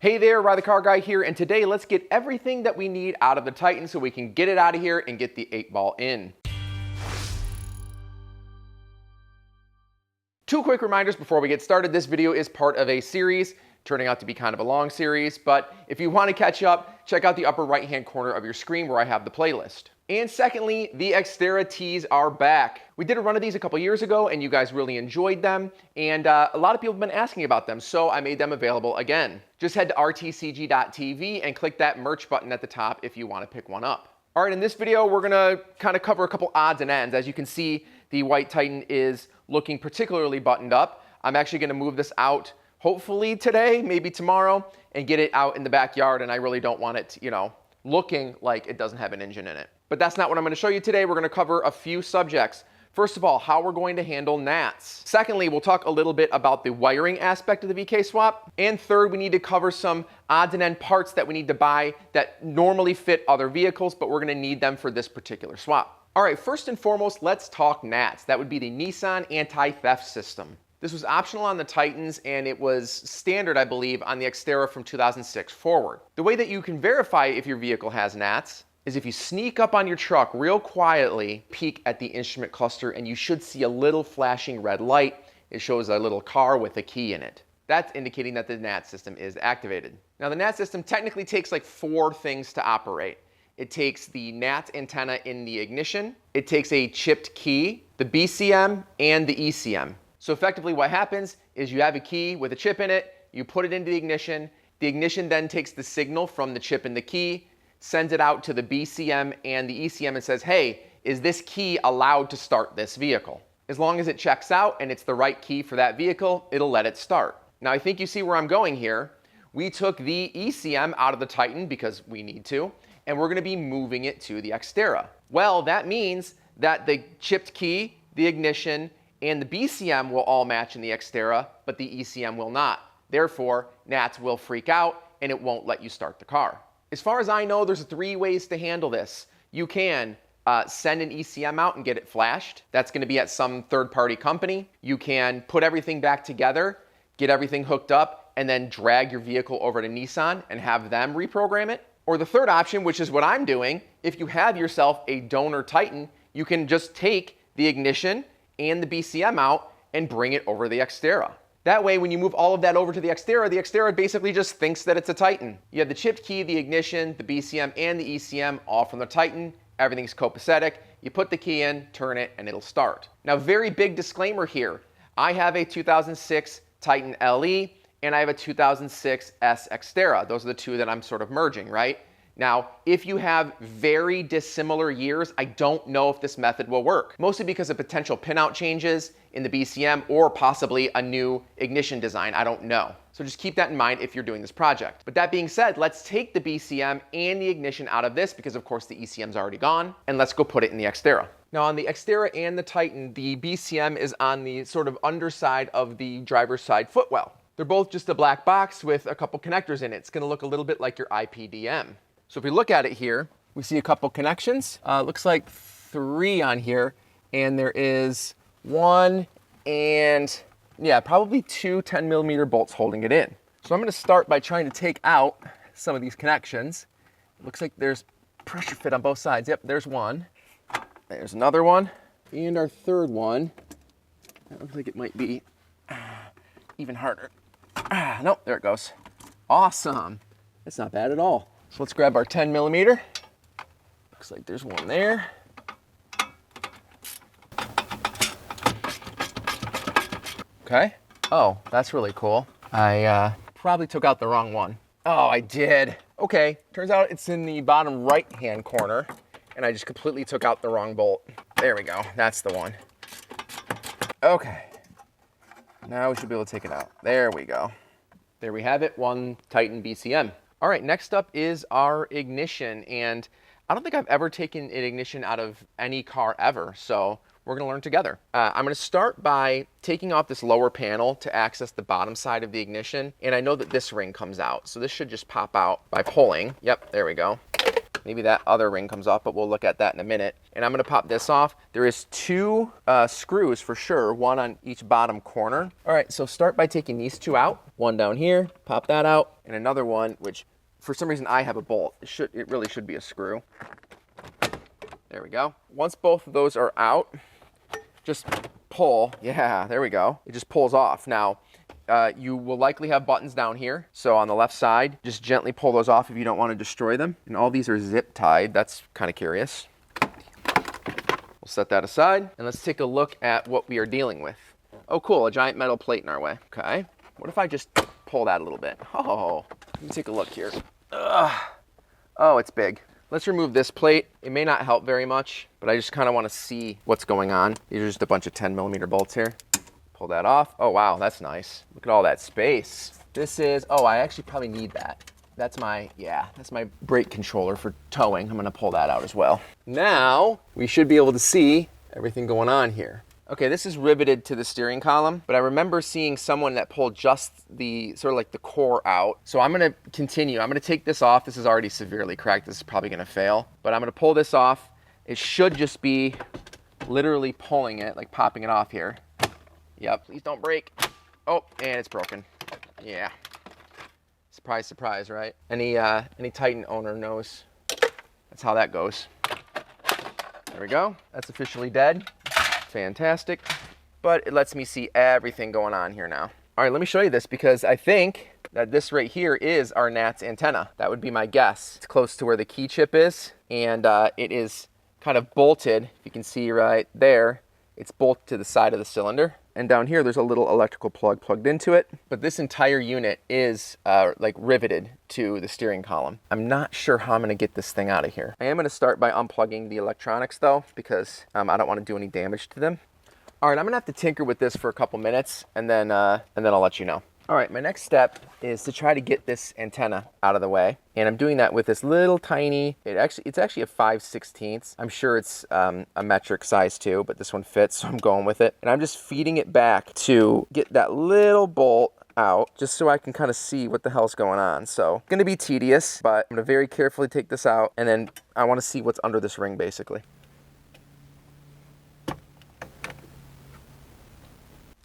Hey there, Ride the Car Guy here, and today let's get everything that we need out of the Titan so we can get it out of here and get the 8-ball in. Two quick reminders before we get started. This video is part of a series, turning out to be kind of a long series, but if you want to catch up, check out the upper right-hand corner of your screen where I have the playlist. And secondly, the Xterra tees are back. We did a run of these a couple years ago and you guys really enjoyed them, and a lot of people have been asking about them, so I made them available again. Just head to rtcg.tv and click that merch button at the top if you want to pick one up. All right, in this video, we're gonna kind of cover a couple odds and ends. As you can see, the white Titan is looking particularly buttoned up. I'm actually gonna move this out hopefully today, maybe tomorrow, and get it out in the backyard, and I really don't want it, looking like it doesn't have an engine in it. But that's not what I'm going to show you today. We're going to cover a few subjects. First of all, how we're going to handle NATS. Secondly, we'll talk a little bit about the wiring aspect of the VK swap. And third, we need to cover some odds and end parts that we need to buy that normally fit other vehicles, but we're going to need them for this particular swap. All right, first and foremost, let's talk NATS. That would be the Nissan anti-theft system. This was optional on the Titans, and it was standard, I believe, on the Xterra from 2006 forward. The way that you can verify if your vehicle has NATS is if you sneak up on your truck real quietly, peek at the instrument cluster, and you should see a little flashing red light. It shows a little car with a key in it. That's indicating that the NATS system is activated. Now, the NATS system technically takes like 4 things to operate. It takes the NATS antenna in the ignition, it takes a chipped key, the BCM, and the ECM. So effectively what happens is you have a key with a chip in it, you put it into the ignition then takes the signal from the chip in the key, sends it out to the BCM and the ECM and says, hey, is this key allowed to start this vehicle? As long as it checks out and it's the right key for that vehicle, it'll let it start. Now I think you see where I'm going here. We took the ECM out of the Titan because we need to, and we're gonna be moving it to the Xterra. Well, that means that the chipped key, the ignition, and the BCM will all match in the Xterra, but the ECM will not. Therefore, NATS will freak out and it won't let you start the car. As far as I know, there's 3 ways to handle this. You can send an ECM out and get it flashed. That's gonna be at some third-party company. You can put everything back together, get everything hooked up, and then drag your vehicle over to Nissan and have them reprogram it. Or the third option, which is what I'm doing, if you have yourself a donor Titan, you can just take the ignition and the BCM out and bring it over the Xterra. That way, when you move all of that over to the Xterra basically just thinks that it's a Titan. You have the chipped key, the ignition, the BCM, and the ECM all from the Titan. Everything's copacetic. You put the key in, turn it, and it'll start. Now, very big disclaimer here. I have a 2006 Titan LE, and I have a 2006 S Xterra. Those are the 2 that I'm sort of merging, right? Now, if you have very dissimilar years, I don't know if this method will work, mostly because of potential pinout changes in the BCM or possibly a new ignition design. I don't know. So just keep that in mind if you're doing this project. But that being said, let's take the BCM and the ignition out of this because of course the ECM's already gone, and let's go put it in the Xterra. Now on the Xterra and the Titan, the BCM is on the sort of underside of the driver's side footwell. They're both just a black box with a couple connectors in it. It's gonna look a little bit like your IPDM. So if we look at it here, we see a couple connections. Looks like 3 on here, and there is 1 and probably 2 10mm bolts holding it in. So I'm gonna start by trying to take out some of these connections. It looks like there's pressure fit on both sides. Yep, there's one. There's another one. And our third one, that looks like it might be even harder. Nope, there it goes. Awesome. That's not bad at all. So let's grab our 10mm. Looks like there's one there. Okay. Oh, that's really cool. I probably took out the wrong one. Oh, I did. Okay, turns out it's in the bottom right-hand corner, and I just completely took out the wrong bolt. There we go, that's the one. Okay, now we should be able to take it out. There we go. There we have it, one Titan BCM. All right, next up is our ignition, and I don't think I've ever taken an ignition out of any car ever, so we're gonna learn together. I'm gonna start by taking off this lower panel to access the bottom side of the ignition, and I know that this ring comes out, so this should just pop out by pulling. Yep, there we go. maybe that other ring comes off, but we'll look at that in a minute. And I'm gonna pop this off. There is 2 screws for sure, 1 on each bottom corner. All right, so start by taking these 2 out. 1 down here, pop that out, and another one, which for some reason I have a bolt. It really should be a screw. There we go. Once both of those are out, just pull. Yeah, there we go. It just pulls off. Now, you will likely have buttons down here. So on the left side, just gently pull those off if you don't want to destroy them. And all these are zip tied. That's kind of curious. We'll set that aside and let's take a look at what we are dealing with. Oh, cool, a giant metal plate in our way. Okay, what if I just pull that a little bit? Oh, let me take a look here. Oh, it's big. Let's remove this plate. It may not help very much, but I just kind of want to see what's going on. These are just a bunch of 10mm bolts here. Pull that off. Oh, wow, that's nice. Look at all that space. This is, oh, I actually probably need that. That's my brake controller for towing. I'm gonna pull that out as well. Now, we should be able to see everything going on here. Okay, this is riveted to the steering column, but I remember seeing someone that pulled just the, sort of like the core out. So I'm gonna continue. I'm gonna take this off. This is already severely cracked. This is probably gonna fail, but I'm gonna pull this off. It should just be literally pulling it, like popping it off here. Yep, please don't break. Oh, and it's broken. Yeah. Surprise, surprise, right? Any Titan owner knows that's how that goes. There we go. That's officially dead. Fantastic. But it lets me see everything going on here now. All right, let me show you this because I think that this right here is our NATS antenna. That would be my guess. It's close to where the key chip is, and it is kind of bolted. If you can see right there, it's bolted to the side of the cylinder. And down here, there's a little electrical plug plugged into it. But this entire unit is like riveted to the steering column. I'm not sure how I'm gonna get this thing out of here. I am gonna start by unplugging the electronics though, because I don't wanna do any damage to them. All right, I'm gonna have to tinker with this for a couple minutes and then I'll let you know. All right, my next step is to try to get this antenna out of the way. And I'm doing that with this little tiny, it's actually a 5/16. I'm sure it's a metric size too, but this one fits, so I'm going with it. And I'm just feeding it back to get that little bolt out, just so I can kind of see what the hell's going on. So it's gonna be tedious, but I'm gonna very carefully take this out, and then I wanna see what's under this ring, basically.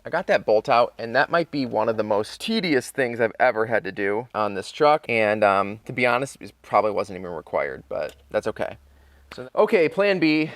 I got that bolt out, and that might be one of the most tedious things I've ever had to do on this truck. And to be honest, it probably wasn't even required, but that's okay. So, okay, plan B,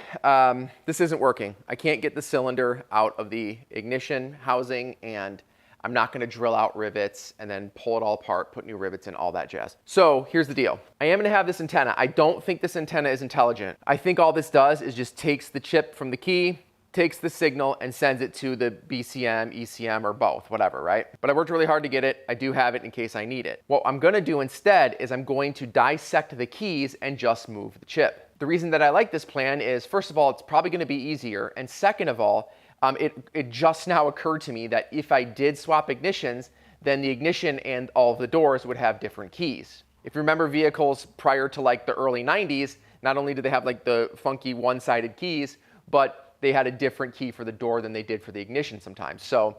this isn't working. I can't get the cylinder out of the ignition housing, and I'm not gonna drill out rivets and then pull it all apart, put new rivets in, all that jazz. So here's the deal. I am gonna have this antenna. I don't think this antenna is intelligent. I think all this does is just takes the chip from the key, takes the signal and sends it to the BCM, ECM, or both, whatever, right? But I worked really hard to get it. I do have it in case I need it. What I'm gonna do instead is I'm going to dissect the keys and just move the chip. The reason that I like this plan is, first of all, it's probably gonna be easier, and second of all, it just now occurred to me that if I did swap ignitions, then the ignition and all of the doors would have different keys. If you remember vehicles prior to like the early 90s, not only did they have like the funky one-sided keys, but they had a different key for the door than they did for the ignition sometimes. So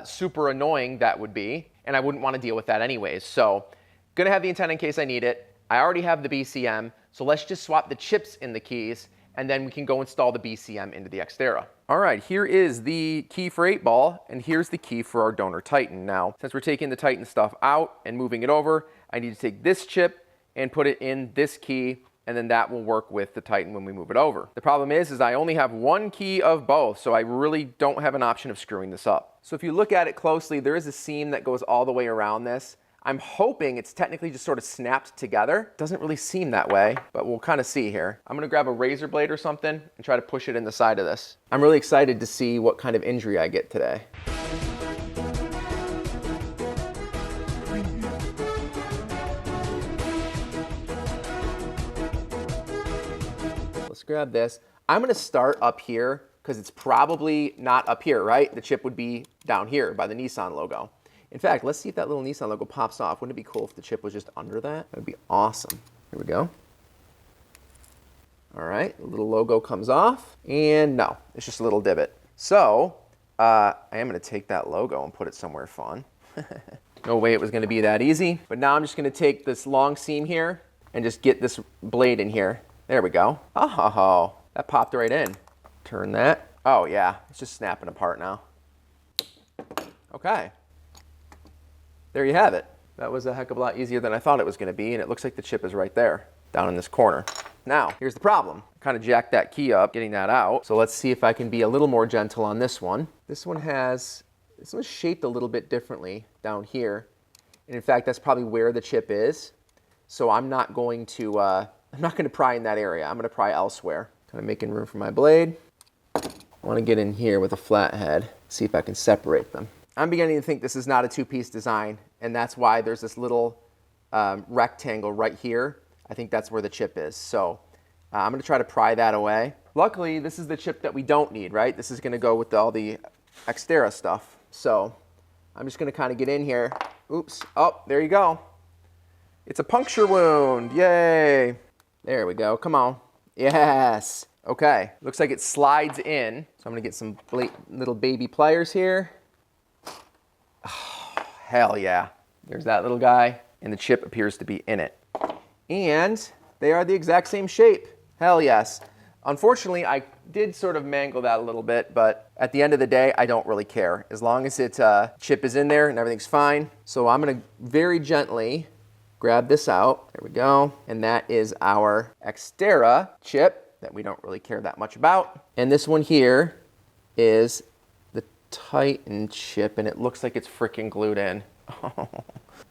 super annoying that would be, and I wouldn't want to deal with that anyways. So gonna have the antenna in case I need it. I already have the BCM, so let's just swap the chips in the keys, and then we can go install the BCM into the Xterra. All right, here is the key for 8-ball, and here's the key for our donor Titan. Now, since we're taking the Titan stuff out and moving it over, I need to take this chip and put it in this key, and then that will work with the Titan when we move it over. The problem is I only have one key of both, so I really don't have an option of screwing this up. So if you look at it closely, there is a seam that goes all the way around this. I'm hoping it's technically just sort of snapped together. Doesn't really seem that way, but we'll kind of see here. I'm gonna grab a razor blade or something and try to push it in the side of this. I'm really excited to see what kind of injury I get today. Let's grab this. I'm gonna start up here because it's probably not up here, right? The chip would be down here by the Nissan logo. In fact, let's see if that little Nissan logo pops off. Wouldn't it be cool if the chip was just under that? That would be awesome. Here we go. All right, the little logo comes off, and no, it's just a little divot. So, I am gonna take that logo and put it somewhere fun. No way it was gonna be that easy. But now I'm just gonna take this long seam here, and just get this blade in here. There we go. Oh, that popped right in. Turn that. Oh yeah, it's just snapping apart now. Okay. There you have it. That was a heck of a lot easier than I thought it was going to be, and it looks like the chip is right there, down in this corner. Now, here's the problem. Kind of jacked that key up, getting that out. So let's see if I can be a little more gentle on this one. This one is shaped a little bit differently down here. And in fact, that's probably where the chip is. So I'm not going to pry in that area. I'm going to pry elsewhere. Kind of making room for my blade. I want to get in here with a flat head, see if I can separate them. I'm beginning to think this is not a two-piece design, and that's why there's this little rectangle right here. I think that's where the chip is. So I'm going to try to pry that away. Luckily, this is the chip that we don't need, right? This is going to go with all the Xterra stuff. So I'm just going to kind of get in here. Oops. Oh, there you go. It's a puncture wound. Yay. There we go. Come on. Yes. Okay. Looks like it slides in. So I'm going to get some little baby pliers here. Oh, hell yeah. There's that little guy. And the chip appears to be in it. And they are the exact same shape. Hell yes. Unfortunately, I did sort of mangle that a little bit, but at the end of the day, I don't really care. As long as it chip is in there and everything's fine. So I'm going to very gently grab this out. There we go. And that is our Xterra chip that we don't really care that much about. And this one here is the Titan chip, and it looks like it's freaking glued in.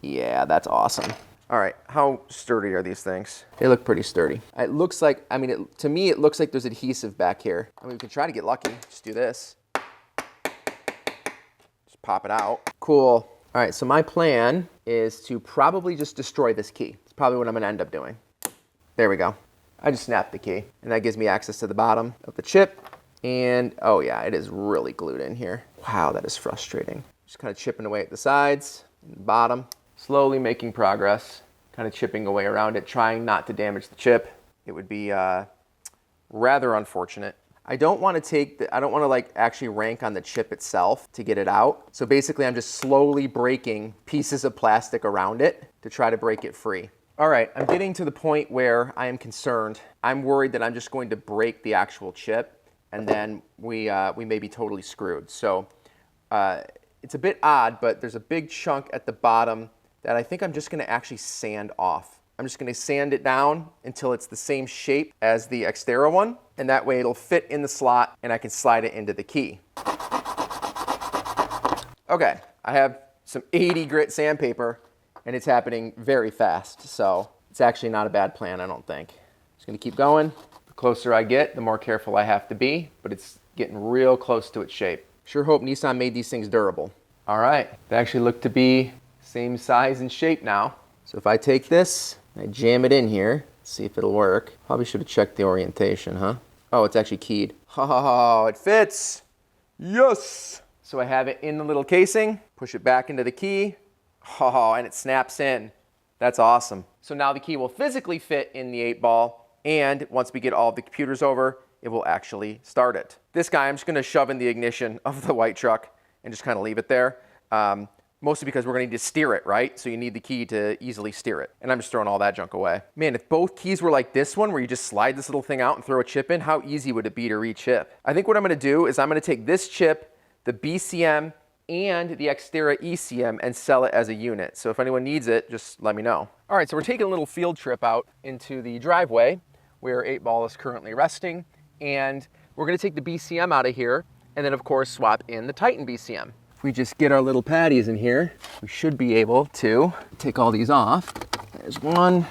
Yeah, that's awesome. All right, how sturdy are these things? They look pretty sturdy. It looks like, to me, it looks like there's adhesive back here. We can try to get lucky. Just do this. Just pop it out. Cool. All right, so my plan is to probably just destroy this key. It's probably what I'm gonna end up doing. There we go. I just snapped the key, and that gives me access to the bottom of the chip. And, oh yeah, it is really glued in here. Wow, that is frustrating. Just kind of chipping away at the sides and the bottom. Slowly making progress, kind of chipping away around it, trying not to damage the chip. It would be rather unfortunate. I don't want to like actually rank on the chip itself to get it out. So basically I'm just slowly breaking pieces of plastic around it to try to break it free. All right, I'm getting to the point where I am concerned. I'm worried that I'm just going to break the actual chip, and then we may be totally screwed. So it's a bit odd, but there's a big chunk at the bottom that I think I'm just going to actually sand off. I'm just going to sand it down until it's the same shape as the Xterra one, and that way it'll fit in the slot and I can slide it into the key. Okay, I have some 80 grit sandpaper, and it's happening very fast, so it's actually not a bad plan, I don't think. Just going to keep going. The closer I get, the more careful I have to be, but it's getting real close to its shape. Sure hope Nissan made these things durable. All right, they actually look to be same size and shape now. So if I take this, I jam it in here, see if it'll work. Probably should have checked the orientation, huh? Oh, it's actually keyed. Oh, it fits. Yes. So I have it in the little casing, push it back into the key. Oh, and it snaps in. That's awesome. So now the key will physically fit in the 8-ball, and once we get all of the computers over, it will actually start it. This guy, I'm just gonna shove in the ignition of the white truck and just kind of leave it there. Mostly because we're gonna need to steer it, right? So you need the key to easily steer it. And I'm just throwing all that junk away. Man, if both keys were like this one, where you just slide this little thing out and throw a chip in, how easy would it be to re-chip? I think what I'm gonna do is I'm gonna take this chip, the BCM, and the Xterra ECM and sell it as a unit. So if anyone needs it, just let me know. All right, so we're taking a little field trip out into the driveway where 8-ball is currently resting. And we're gonna take the BCM out of here and then of course swap in the Titan BCM. If we just get our little patties in here, we should be able to take all these off. There's one,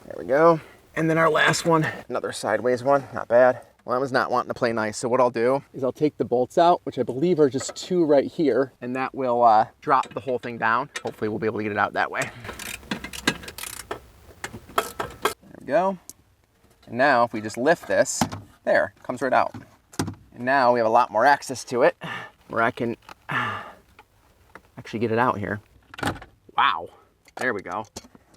there we go. And then our last one, another sideways one, not bad. Well, I was not wanting to play nice, so what I'll do is I'll take the bolts out, which I believe are just 2 right here, and that will drop the whole thing down. Hopefully we'll be able to get it out that way. There we go. And now if we just lift this, there, it comes right out. And now we have a lot more access to it, where I can actually get it out here. Wow, there we go.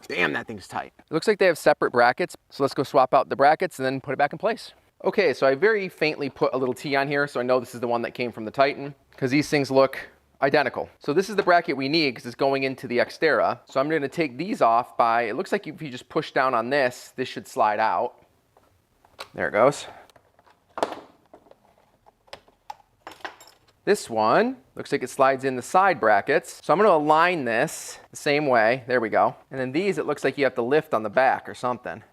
Damn, that thing's tight. It looks like they have separate brackets, so let's go swap out the brackets and then put it back in place. Okay, so I very faintly put a little T on here, so I know this is the one that came from the Titan, because these things look identical. So this is the bracket we need because it's going into the Xterra. So I'm going to take these off by, it looks like if you just push down on this, this should slide out. There it goes. This one looks like it slides in the side brackets. So I'm going to align this the same way. There we go. And then these, it looks like you have to lift on the back or something.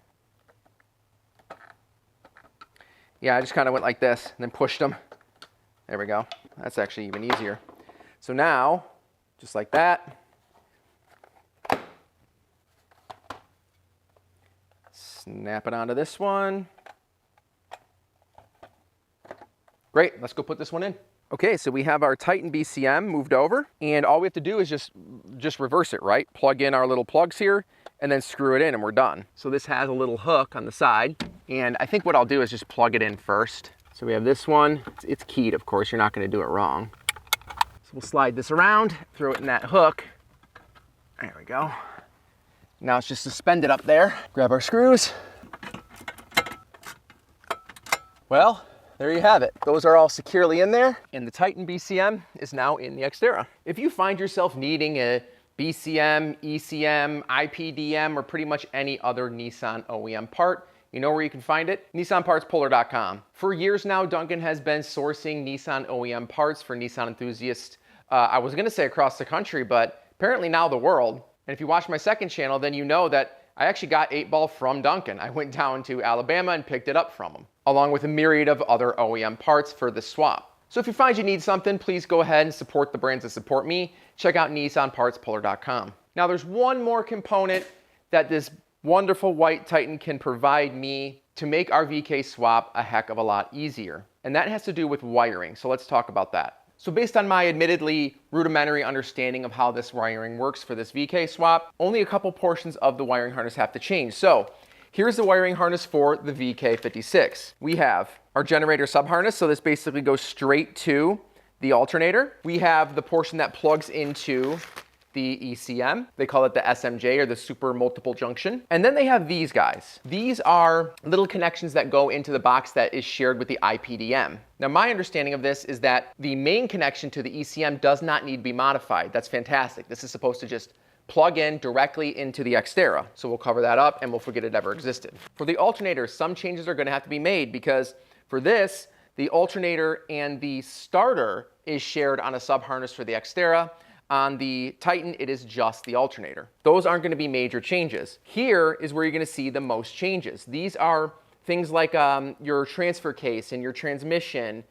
Yeah, I just kind of went like this and then pushed them. There we go. That's actually even easier. So now, just like that, snap it onto this one. Great, let's go put this one in. Okay, so we have our Titan BCM moved over, and all we have to do is just reverse it, right? Plug in our little plugs here, and then screw it in, and we're done. So this has a little hook on the side, and I think what I'll do is just plug it in first. So we have this one. It's keyed, of course. You're not going to do it wrong. So we'll slide this around, throw it in that hook. There we go. Now it's just suspended up there. Grab our screws. Well, there you have it. Those are all securely in there, and the Titan BCM is now in the Xterra. If you find yourself needing a BCM, ECM, IPDM, or pretty much any other Nissan OEM part, you know where you can find it? NissanPartsPolar.com. For years now, Duncan has been sourcing Nissan OEM parts for Nissan enthusiasts. I was gonna say across the country, but apparently now the world. And if you watch my second channel, then you know that I actually got 8-ball from Duncan. I went down to Alabama and picked it up from him, along with a myriad of other OEM parts for the swap. So if you find you need something, please go ahead and support the brands that support me. Check out NissanPartsPolar.com. Now there's one more component that this wonderful white Titan can provide me to make our VK swap a heck of a lot easier. And that has to do with wiring. So let's talk about that. So based on my admittedly rudimentary understanding of how this wiring works for this VK swap, only a couple portions of the wiring harness have to change. So here's the wiring harness for the VK56. We have our generator sub-harness, so this basically goes straight to the alternator. We have the portion that plugs into the ECM. They call it the SMJ, or the super multiple junction. And then they have these guys. These are little connections that go into the box that is shared with the IPDM. Now my understanding of this is that the main connection to the ECM does not need to be modified. That's fantastic. This is supposed to just plug in directly into the Xterra. So we'll cover that up and we'll forget it ever existed. For the alternator, some changes are gonna have to be made because for this, the alternator and the starter is shared on a sub-harness for the Xterra. On the Titan, it is just the alternator. Those aren't gonna be major changes. Here is where you're gonna see the most changes. These are things like your transfer case and your transmission.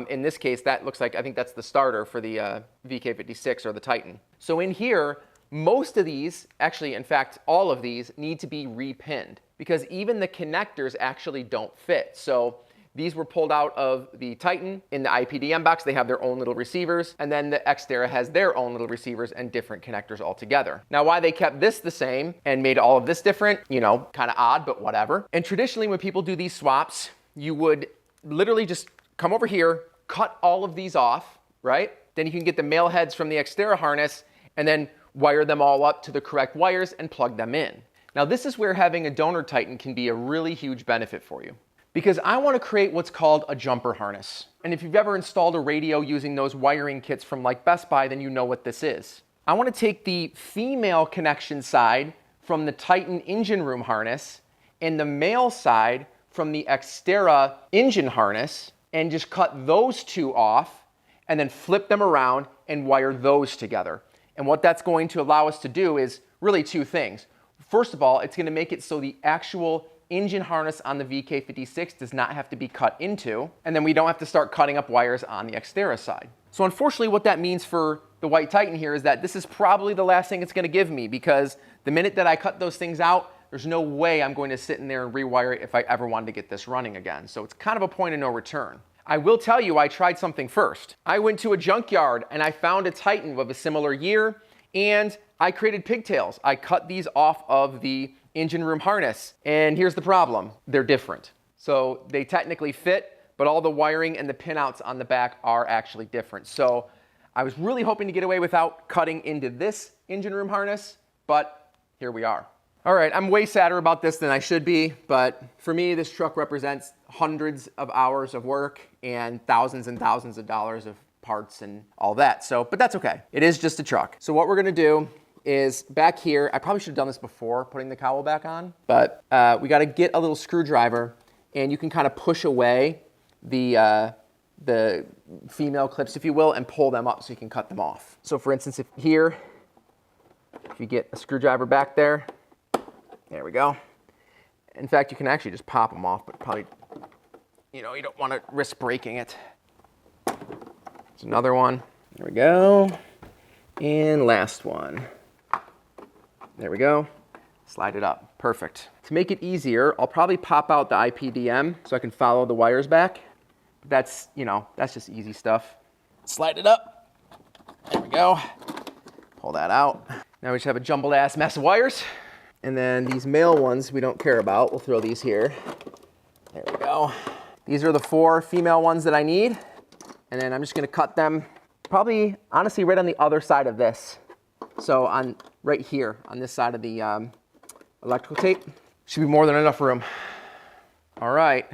In this case, that looks like, I think that's the starter for the VK56 or the Titan. So in here, most of these, actually, in fact, all of these need to be repinned because even the connectors actually don't fit. So these were pulled out of the Titan. In the IPDM box, they have their own little receivers, and then the Xterra has their own little receivers and different connectors altogether. Now, why they kept this the same and made all of this different, you know, kind of odd, but whatever. And traditionally, when people do these swaps, you would literally just come over here, cut all of these off, right? Then you can get the male heads from the Xterra harness and then wire them all up to the correct wires and plug them in. Now, this is where having a donor Titan can be a really huge benefit for you, because I want to create what's called a jumper harness. And if you've ever installed a radio using those wiring kits from like Best Buy, then you know what this is. I want to take the female connection side from the Titan engine room harness and the male side from the Xterra engine harness and just cut those two off and then flip them around and wire those together. And what that's going to allow us to do is really two things. First of all, it's going to make it so the actual engine harness on the VK56 does not have to be cut into, and then we don't have to start cutting up wires on the Xterra side. So unfortunately, what that means for the white Titan here is that this is probably the last thing it's going to give me, because the minute that I cut those things out, there's no way I'm going to sit in there and rewire it if I ever wanted to get this running again. So it's kind of a point of no return. I will tell you, I tried something first. I went to a junkyard and I found a Titan of a similar year, and I created pigtails. I cut these off of the engine room harness, and here's the problem. They're different. So they technically fit, but all the wiring and the pinouts on the back are actually different. So I was really hoping to get away without cutting into this engine room harness, but here we are. All right, I'm way sadder about this than I should be, but for me, this truck represents hundreds of hours of work and thousands of dollars of parts and all that. So, but that's okay. It is just a truck. So what we're gonna do is back here, I probably should have done this before putting the cowl back on, but we gotta get a little screwdriver, and you can kind of push away the female clips, if you will, and pull them up so you can cut them off. So for instance, if you get a screwdriver back there, there we go. In fact, you can actually just pop them off, but probably, you don't want to risk breaking it. There's another one. There we go. And last one. There we go. Slide it up. Perfect. To make it easier, I'll probably pop out the IPDM so I can follow the wires back. That's just easy stuff. Slide it up. There we go. Pull that out. Now we just have a jumbled ass mess of wires. And then these male ones we don't care about. We'll throw these here. There we go. These are the 4 female ones that I need. And then I'm just gonna cut them probably, honestly, right on the other side of this. So right here, on this side of the electrical tape. Should be more than enough room. All right.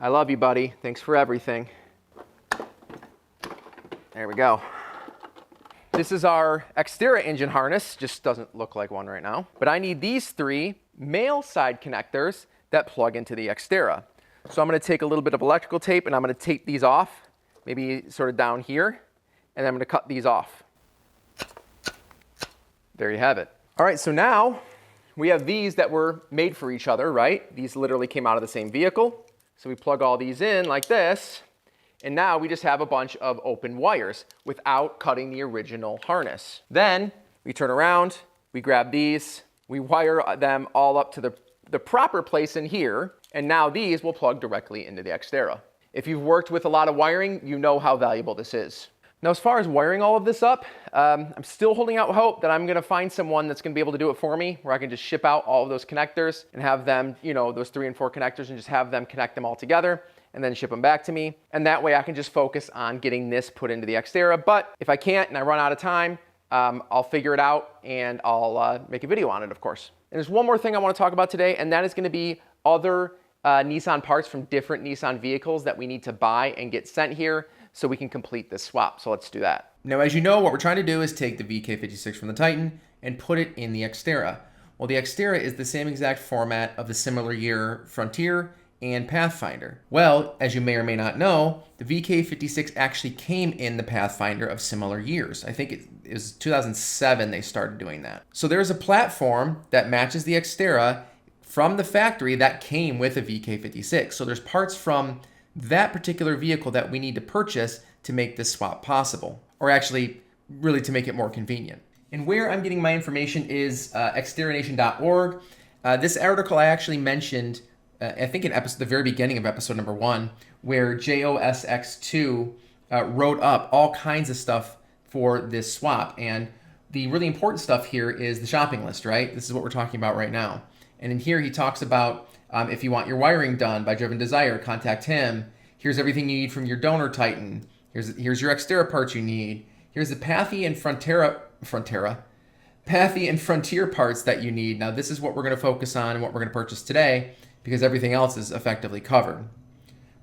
I love you, buddy. Thanks for everything. There we go. This is our Xterra engine harness. Just doesn't look like one right now. But I need these 3 male side connectors that plug into the Xterra. So I'm going to take a little bit of electrical tape and I'm going to tape these off, maybe sort of down here, and I'm going to cut these off. There you have it. All right, so now we have these that were made for each other, right? These literally came out of the same vehicle. So we plug all these in like this, and now we just have a bunch of open wires without cutting the original harness. Then we turn around, we grab these, we wire them all up to the proper place in here, and now these will plug directly into the Xterra. If you've worked with a lot of wiring, you know how valuable this is. Now, as far as wiring all of this up, I'm still holding out hope that I'm gonna find someone that's gonna be able to do it for me, where I can just ship out all of those connectors and have them, those 3 and 4 connectors, and just have them connect them all together and then ship them back to me. And that way I can just focus on getting this put into the Xterra. But if I can't and I run out of time, I'll figure it out and I'll make a video on it, of course. And there's one more thing I wanna talk about today, and that is gonna be other Nissan parts from different Nissan vehicles that we need to buy and get sent here so we can complete this swap. So let's do that. Now, as you know, what we're trying to do is take the VK56 from the Titan and put it in the Xterra. Well, the Xterra is the same exact format of the similar year Frontier and Pathfinder. Well, as you may or may not know, the VK56 actually came in the Pathfinder of similar years. I think it was 2007 they started doing that. So there's a platform that matches the Xterra from the factory that came with a VK56. So there's parts from that particular vehicle that we need to purchase to make this swap possible, or actually really to make it more convenient. And where I'm getting my information is xterranation.org. This article I actually mentioned, I think in the very beginning of episode number 1, where JOSX2 wrote up all kinds of stuff for this swap. And the really important stuff here is the shopping list, right? This is what we're talking about right now. And in here he talks about if you want your wiring done by Driven Desire, contact him. Here's everything you need from your donor Titan. Here's your Xterra parts you need. Here's the Pathy and Frontier parts that you need. Now this is what we're going to focus on and what we're going to purchase today, because everything else is effectively covered.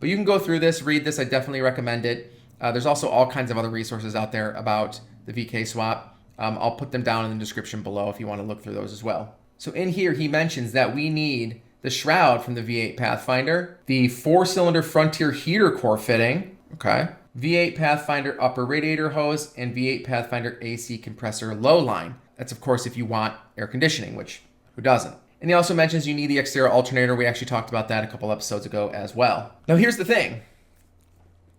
But you can go through this, read this. I definitely recommend it. There's also all kinds of other resources out there about the VK swap. I'll put them down in the description below if you want to look through those as well. So in here he mentions that we need the shroud from the V8 Pathfinder, the 4-cylinder Frontier heater core fitting, okay, V8 Pathfinder upper radiator hose, and V8 Pathfinder AC compressor low line. That's, of course, if you want air conditioning, which who doesn't? And he also mentions you need the Xterra alternator. We actually talked about that a couple episodes ago as well. Now, here's the thing.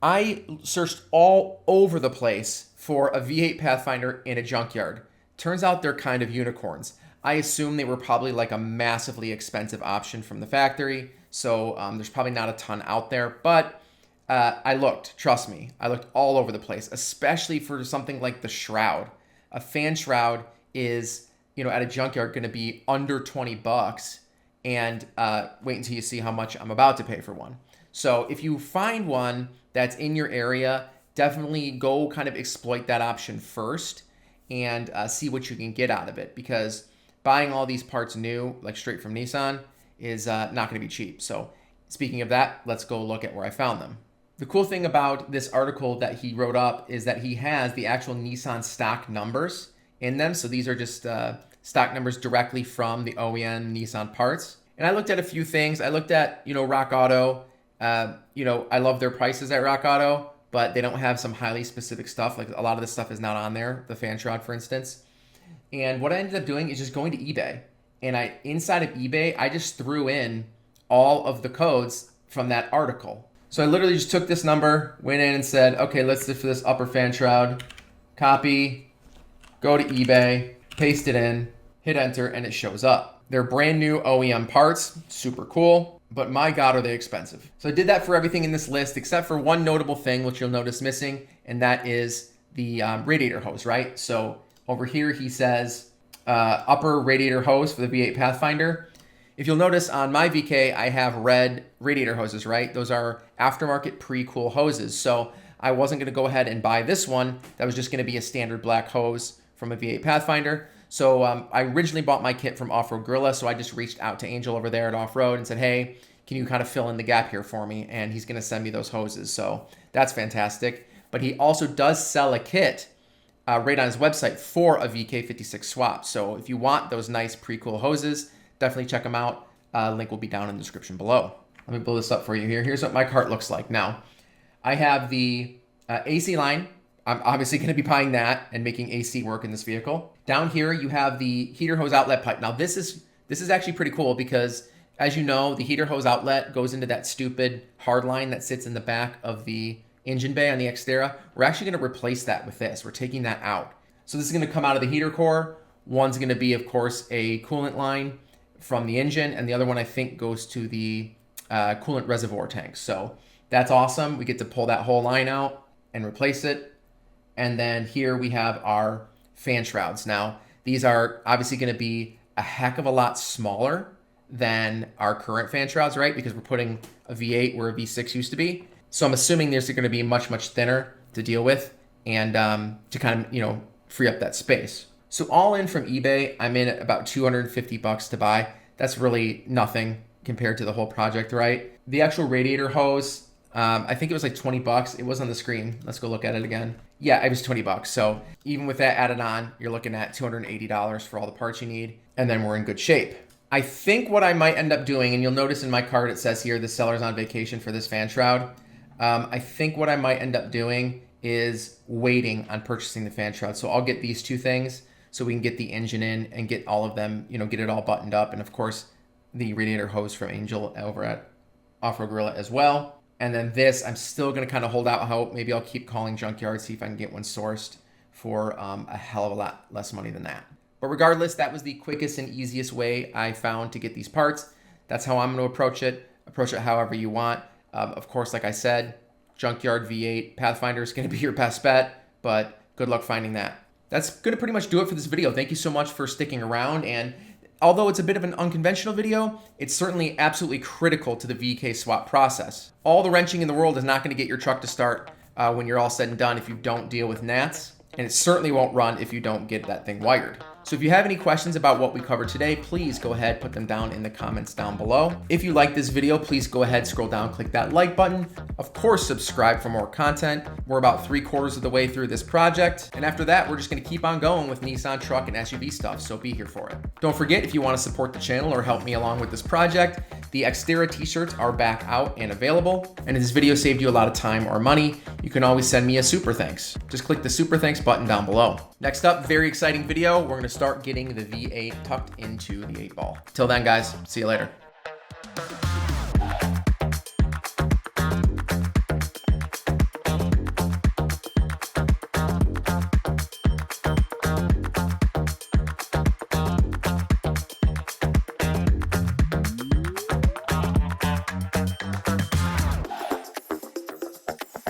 I searched all over the place for a V8 Pathfinder in a junkyard. Turns out they're kind of unicorns. I assume they were probably like a massively expensive option from the factory, so there's probably not a ton out there, but I looked, trust me, I looked all over the place, especially for something like the shroud. A fan shroud is, at a junkyard going to be under 20 bucks, and wait until you see how much I'm about to pay for one. So if you find one that's in your area, definitely go kind of exploit that option first and see what you can get out of it, because buying all these parts new, like straight from Nissan, is not going to be cheap. So speaking of that, let's go look at where I found them. The cool thing about this article that he wrote up is that he has the actual Nissan stock numbers in them. So these are just stock numbers directly from the OEM Nissan parts. And I looked at a few things. I looked at, Rock Auto. I love their prices at Rock Auto, but they don't have some highly specific stuff. Like a lot of this stuff is not on there, the fan shroud, for instance. And what I ended up doing is just going to eBay. And inside of eBay, I just threw in all of the codes from that article. So I literally just took this number, went in and said, okay, let's do for this upper fan shroud, copy, go to eBay, paste it in, hit enter, and it shows up. They're brand new OEM parts, super cool, but my God, are they expensive. So I did that for everything in this list, except for one notable thing, which you'll notice missing, and that is the radiator hose, right? So over here, he says upper radiator hose for the V8 Pathfinder. If you'll notice on my VK, I have red radiator hoses, right? Those are aftermarket pre-cool hoses. So I wasn't gonna go ahead and buy this one. That was just gonna be a standard black hose from a V8 Pathfinder. So I originally bought my kit from Off-Road Gorilla, so I just reached out to Angel over there at Off-Road and said, hey, can you kind of fill in the gap here for me? And he's gonna send me those hoses. So that's fantastic. But he also does sell a kit right on his website for a VK56 swap. So if you want those nice pre-cool hoses, definitely check them out. Link will be down in the description below. Let me blow this up for you here. Here's what my cart looks like. Now, I have the AC line. I'm obviously going to be buying that and making AC work in this vehicle. Down here, you have the heater hose outlet pipe. Now, this is actually pretty cool because, as you know, the heater hose outlet goes into that stupid hard line that sits in the back of the engine bay on the Xterra. We're actually going to replace that with this. We're taking that out. So this is going to come out of the heater core. One's going to be, of course, a coolant line from the engine, and the other one I think goes to the coolant reservoir tank. So that's awesome. We get to pull that whole line out and replace it. And then here we have our fan shrouds. Now, these are obviously going to be a heck of a lot smaller than our current fan shrouds, right? Because we're putting a V8 where a V6 used to be. So I'm assuming these are going to be much, much thinner to deal with and to kind of, free up that space. So all in from eBay, I'm in at about $250 to buy. That's really nothing compared to the whole project, right? The actual radiator hose, I think it was like $20. It was on the screen. Let's go look at it again. Yeah, it was $20. So even with that added on, you're looking at $280 for all the parts you need, and then we're in good shape. I think what I might end up doing, and you'll notice in my card it says here, the seller's on vacation for this fan shroud. I think what I might end up doing is waiting on purchasing the fan shroud. So I'll get these two things so we can get the engine in and get all of them, get it all buttoned up. And of course, the radiator hose from Angel over at Off-Road Gorilla as well. And then this, I'm still going to kind of hold out hope. Maybe I'll keep calling junkyard, see if I can get one sourced for a hell of a lot less money than that. But regardless, that was the quickest and easiest way I found to get these parts. That's how I'm going to approach it. Approach it however you want. Of course, like I said, junkyard V8 Pathfinder is going to be your best bet, but good luck finding that. That's going to pretty much do it for this video. Thank you so much for sticking around. And although it's a bit of an unconventional video, it's certainly absolutely critical to the VK swap process. All the wrenching in the world is not going to get your truck to start when you're all said and done if you don't deal with NATS. And it certainly won't run if you don't get that thing wired. So if you have any questions about what we covered today, please go ahead, put them down in the comments down below. If you like this video, please go ahead, scroll down, click that like button. Of course, subscribe for more content. We're about 3/4 of the way through this project. And after that, we're just gonna keep on going with Nissan truck and SUV stuff, so be here for it. Don't forget, if you wanna support the channel or help me along with this project, the Xterra t-shirts are back out and available. And if this video saved you a lot of time or money, you can always send me a super thanks. Just click the super thanks button down below. Next up, very exciting video. We're gonna start getting the V8 tucked into the 8-ball. Till then, guys, see you later.